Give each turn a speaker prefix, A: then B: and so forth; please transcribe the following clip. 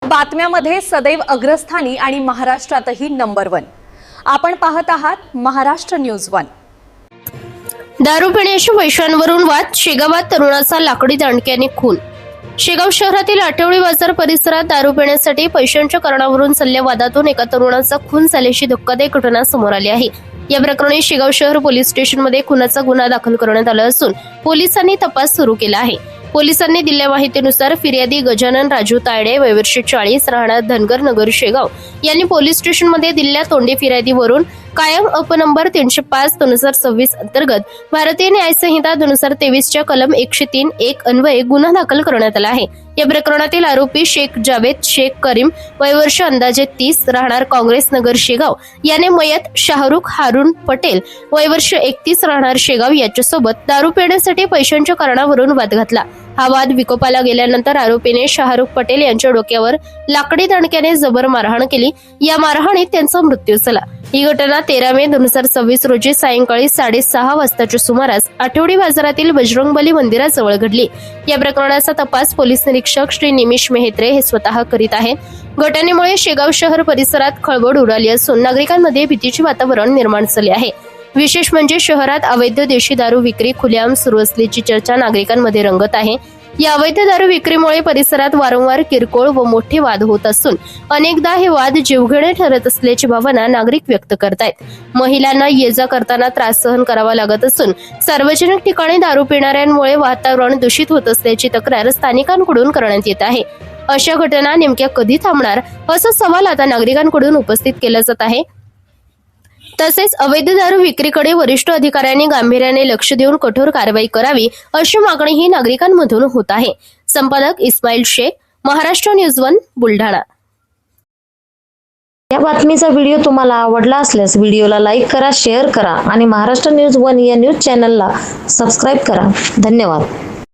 A: बातम्यामध्ये सदैव अग्रस्थानी आणि महाराष्ट्रातही नंबर 1। आपण पाहत आहात महाराष्ट्र न्यूज 1।
B: दारू पिण्याच्या पैशांवरून वाद, शेगावात तरुणाचा लाकडी दांडक्याने खून। शेगाव शहरातील आठवडी बाजार परिसरात दारू पिण्यासाठी पैशांच्या कारणावरून चाललेल्या वादातून एका तरुणाचा खून झाल्याची धक्कादायक घटना समोर आली आहे। या प्रकरणी शेगाव शहर पोलीस स्टेशनमध्ये खुनाचा गुन्हा दाखल करण्यात आला असून पोलिसांनी तपास सुरू केला आहे। पोलिसांनी दिलेल्या माहितीनुसार फिर्यादी गजानन राजू तायडे वय वर्ष 40 राहणार धनगर नगर शेगाव यांनी पोलीस स्टेशनमध्ये दिलेल्या तोंडी फिर्यादीवरून कायम नंबर 305/2026 अंतर्गत भारतीय न्याय संहिता 2023 च्या कलम 103(1) अन्वये गुन्हा दाखल करण्यात आला आहे। या प्रकरणातील आरोपी शेख जावेद शेख करीम वय वर्ष अंदाजे 30 राहणार काँग्रेस नगर शेगाव याने मयत शाहरुख हारून पटेल वय वर्ष 31 राहणार शेगाव याच्यासोबत दारू पिण्यासाठी पैशांच्या कारणावरून वाद घातला। हा वाद विकोपाला गेल्यानंतर आरोपीने शाहरुख पटेल यांच्या डोक्यावर लाकडी दांडक्याने जबर मारहाण केली। या मारहाणीत त्यांचा मृत्यू झाला। ही घटना 13 मे 2026 रोजी सायंकाळी 6:30 वाजताच्या सुमारास आठवडी बाजारातील बजरंगबली मंदिराजवळ घडली। या प्रकरणाचा तपास पोलीस निरीक्षक श्री निमिष मेहत्रे हे स्वतः करीत आहेत। घटनेमुळे शेगाव शहर परिसरात खळबळ उडाली असून नागरिकांमध्ये भीतीचे वातावरण निर्माण झाले आहे। विशेष म्हणजे शहरात अवैध देशी दारू विक्री खुलेआम सुरू असल्याची चर्चा नागरिकांमध्ये रंगत आहे। या अवैध दारू विक्रीमुळे परिसरात वारंवार किरकोळ व मोठे वाद होत असून अनेकदा हे वाद जीवघेणे ठरत असल्याची भावना नागरिक व्यक्त करतायत। महिलांना ये-जा करताना त्रास सहन करावा लागत असून सार्वजनिक ठिकाणी दारू पिणाऱ्यांमुळे वातावरण दूषित होत असल्याची तक्रार स्थानिकांकडून करण्यात येत आहे। अशा घटना नेमक्या कधी थांबणार असा सवाल आता नागरिकांकडून उपस्थित केला जात आहे। तसेच अवैध दारू विक्रीकडे वरिष्ठ अधिकाऱ्यांनी गांभीर्याने लक्ष देऊन कठोर कारवाई करावी अशी मागणीही नागरिकांमधून होत आहे। संपादक इस्माईल शेख, महाराष्ट्र न्यूज 1 बुलढाणा।
C: या बातमीचा व्हिडिओ तुम्हाला आवडला असल्यास व्हिडिओला लाईक करा, शेअर करा आणि महाराष्ट्र न्यूज 1 या न्यूज चॅनलला सबस्क्राईब करा। धन्यवाद।